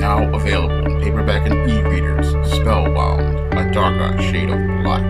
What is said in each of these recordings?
Now available in paperback and e-readers, Spellbound, A Darker Shade of Black.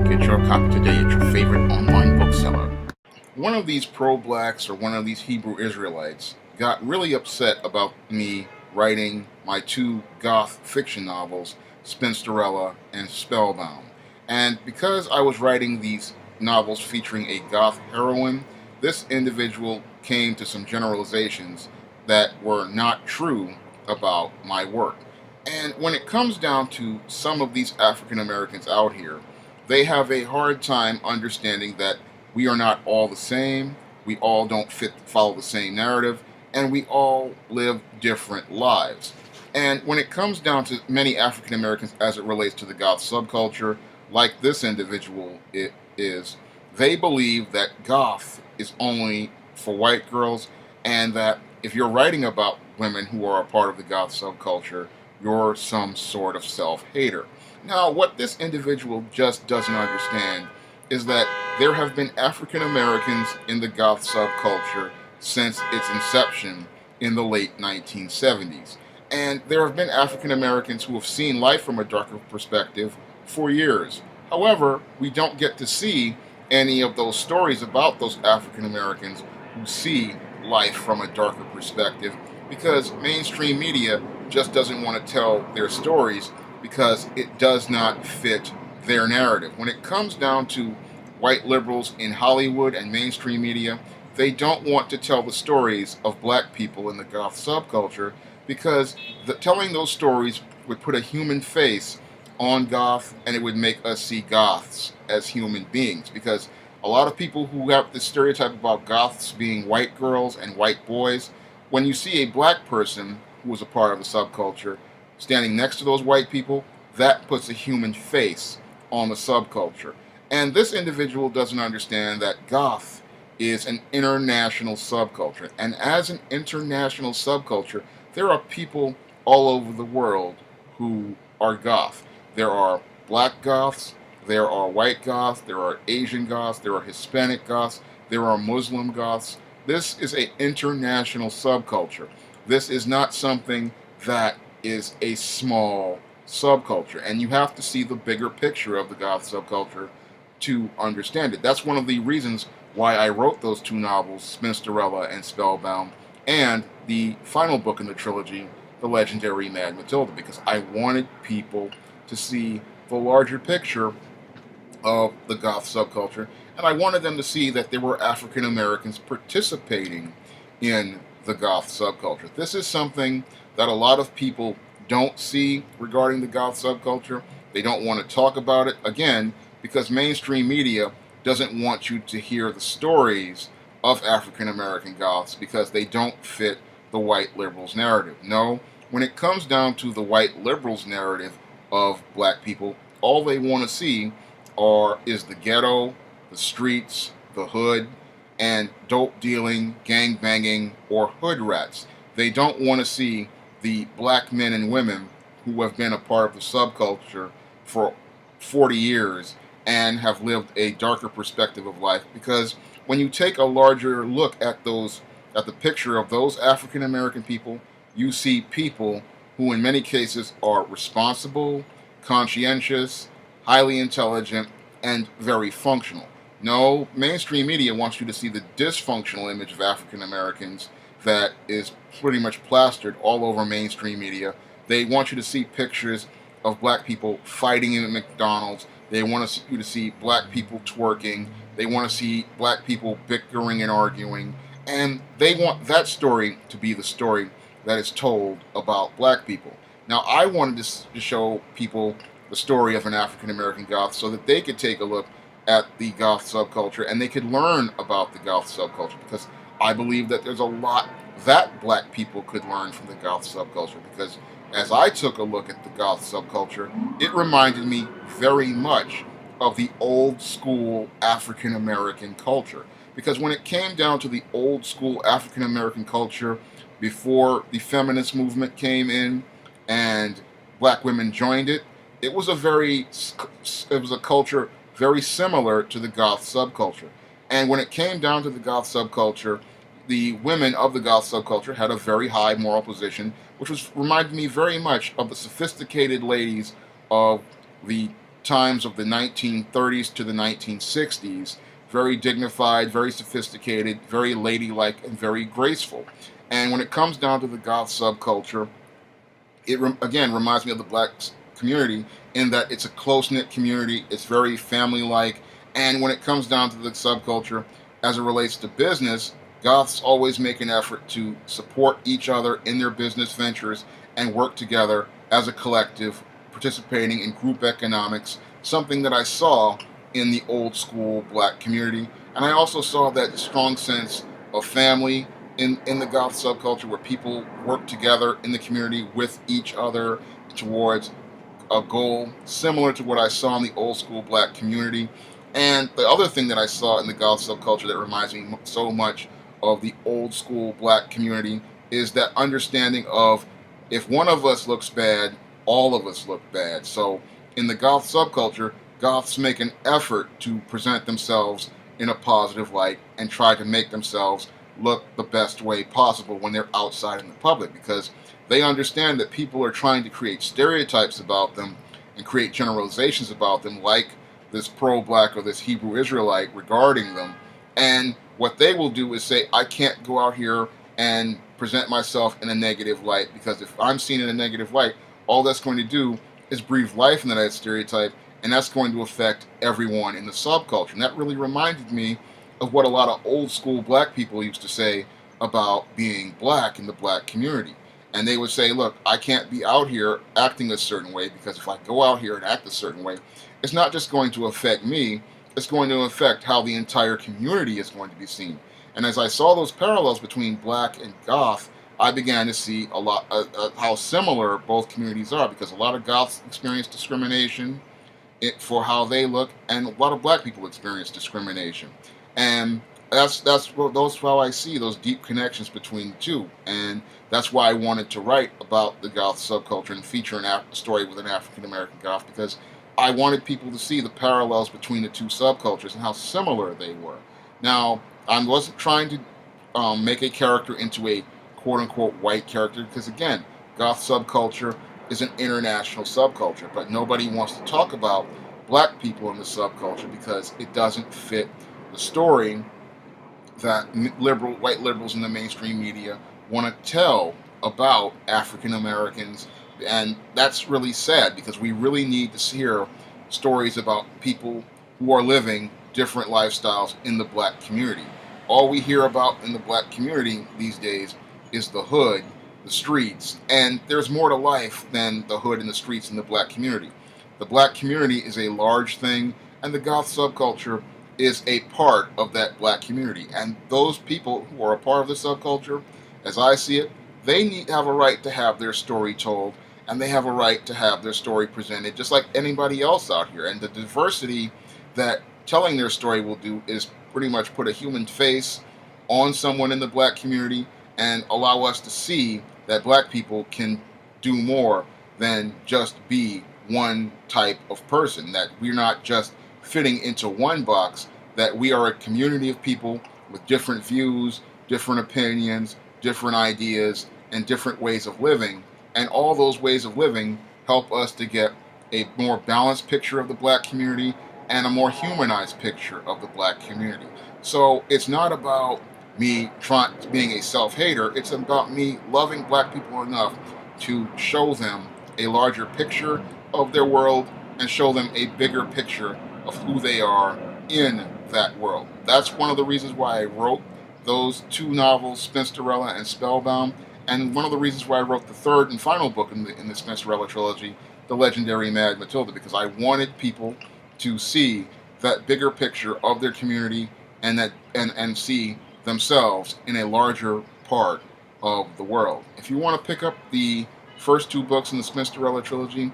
Get your copy today at your favorite online bookseller. One of these pro-blacks or one of these Hebrew Israelites got really upset about me writing my two Goth fiction novels, Spinsterella and Spellbound. And because I was writing these novels featuring a Goth heroine, this individual came to some generalizations that were not true about my work. And when it comes down to some of these African Americans out here, they have a hard time understanding that we are not all the same, we all don't follow the same narrative, and we all live different lives. And when it comes down to many African Americans as it relates to the Goth subculture, like this individual is, they believe that Goth is only for white girls, and that if you're writing about women who are a part of the Goth subculture, you're some sort of self-hater. Now, what this individual just doesn't understand is that there have been African Americans in the Goth subculture since its inception in the late 1970s. And there have been African Americans who have seen life from a darker perspective for years. However, we don't get to see any of those stories about those African Americans who see life from a darker perspective, because mainstream media just doesn't want to tell their stories because it does not fit their narrative. When it comes down to white liberals in Hollywood and mainstream media, they don't want to tell the stories of black people in the Goth subculture because telling those stories would put a human face on Goth, and it would make us see Goths as human beings, because a lot of people who have this stereotype about Goths being white girls and white boys, when you see a black person who is a part of the subculture standing next to those white people, that puts a human face on the subculture. And this individual doesn't understand that Goth is an international subculture. And as an international subculture, there are people all over the world who are Goth. There are black Goths, there are white Goths, there are Asian Goths, there are Hispanic Goths, there are Muslim Goths. This is an international subculture. This is not something that is a small subculture. And you have to see the bigger picture of the Goth subculture to understand it. That's one of the reasons why I wrote those two novels, Spinsterella and Spellbound, and the final book in the trilogy, The Legendary Mad Matilda, because I wanted people to see the larger picture of the Goth subculture, and I wanted them to see that there were African Americans participating in the Goth subculture. This is something that a lot of people don't see regarding the Goth subculture. They don't want to talk about it, again, because mainstream media doesn't want you to hear the stories of African American Goths because they don't fit the white liberals' narrative. No, when it comes down to the white liberals' narrative of black people, all they want to see is the ghetto, the streets, the hood, and dope dealing, gang banging, or hood rats. They don't want to see the black men and women who have been a part of the subculture for 40 years and have lived a darker perspective of life, because when you take a larger look at the picture of those African American people, you see people who in many cases are responsible, conscientious, highly intelligent, and very functional. No, mainstream media wants you to see the dysfunctional image of African Americans that is pretty much plastered all over mainstream media. They want you to see pictures of black people fighting in McDonald's. They want you to see black people twerking. They want to see black people bickering and arguing. And they want that story to be the story that is told about black people. Now, I wanted to show people the story of an African American Goth so that they could take a look at the Goth subculture and they could learn about the Goth subculture, because I believe that there's a lot that black people could learn from the Goth subculture, because as I took a look at the Goth subculture, it reminded me very much of the old school African American culture. Because when it came down to the old school African American culture, before the feminist movement came in and black women joined it, it was a culture very similar to the Goth subculture. And when it came down to the Goth subculture, the women of the Goth subculture had a very high moral position. which was reminded me very much of the sophisticated ladies of the times of the 1930s to the 1960s. Very dignified, very sophisticated, very ladylike, and very graceful. And when it comes down to the goth subculture, again reminds me of the black community in that it's a close knit community. It's very family like, and when it comes down to the subculture, as it relates to business, goths always make an effort to support each other in their business ventures and work together as a collective, participating in group economics. Something that I saw in the old school black community, and I also saw that strong sense of family in the goth subculture where people work together in the community with each other towards a goal similar to what I saw in the old school black community. And the other thing that I saw in the goth subculture that reminds me so much of the old school black community is that understanding of if one of us looks bad, all of us look bad. So in the goth subculture, goths make an effort to present themselves in a positive light and try to make themselves look the best way possible when they're outside in the public, because they understand that people are trying to create stereotypes about them and create generalizations about them, like this pro-black or this Hebrew Israelite regarding them. And what they will do is say, I can't go out here and present myself in a negative light, because if I'm seen in a negative light, all that's going to do is breathe life into that stereotype, and that's going to affect everyone in the subculture. And that really reminded me of what a lot of old school black people used to say about being black in the black community. And they would say, look, I can't be out here acting a certain way, because if I go out here and act a certain way, it's not just going to affect me, it's going to affect how the entire community is going to be seen. And as I saw those parallels between black and goth, I began to see a lot how similar both communities are, because a lot of goths experience discrimination for how they look, and a lot of black people experience discrimination. And that's how I see those deep connections between the two, and that's why I wanted to write about the goth subculture and feature a story with an African American goth, because I wanted people to see the parallels between the two subcultures and how similar they were. Now, I wasn't trying to make a character into a quote-unquote white character, because again, goth subculture is an international subculture, but nobody wants to talk about black people in the subculture because it doesn't fit the story that white liberals in the mainstream media want to tell about African Americans. And that's really sad, because we really need to hear stories about people who are living different lifestyles in the black community. All we hear about in the black community these days is the hood, the streets, and there's more to life than the hood and the streets in the black community. The black community is a large thing, and the goth subculture is a part of that black community. And those people who are a part of the subculture, as I see it, they have a right to have their story told, and they have a right to have their story presented just like anybody else out here. And the diversity that telling their story will do is pretty much put a human face on someone in the black community and allow us to see that black people can do more than just be one type of person, that we're not just fitting into one box, that we are a community of people with different views, different opinions, different ideas, and different ways of living. And all those ways of living help us to get a more balanced picture of the black community and a more humanized picture of the black community. So it's not about me being a self-hater, it's about me loving black people enough to show them a larger picture of their world and show them a bigger picture of who they are in that world. That's one of the reasons why I wrote those two novels, Spinsterella and Spellbound, and one of the reasons why I wrote the third and final book in the Spinsterella trilogy, The Legendary Mad Matilda, because I wanted people to see that bigger picture of their community and see themselves in a larger part of the world. If you want to pick up the first two books in the Spinsterella trilogy,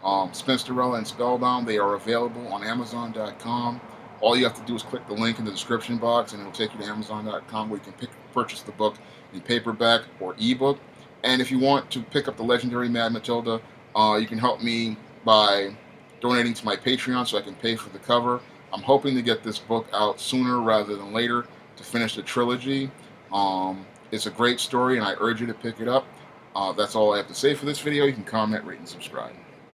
Spinsterella and Spellbound, they are available on Amazon.com. All you have to do is click the link in the description box, and it'll take you to Amazon.com, where you can purchase the book in paperback or ebook. And if you want to pick up The Legendary Mad Matilda, you can help me by donating to my Patreon so I can pay for the cover. I'm hoping to get this book out sooner rather than later to finish the trilogy. It's a great story, and I urge you to pick it up. That's all I have to say for this video. You can comment, rate, and subscribe.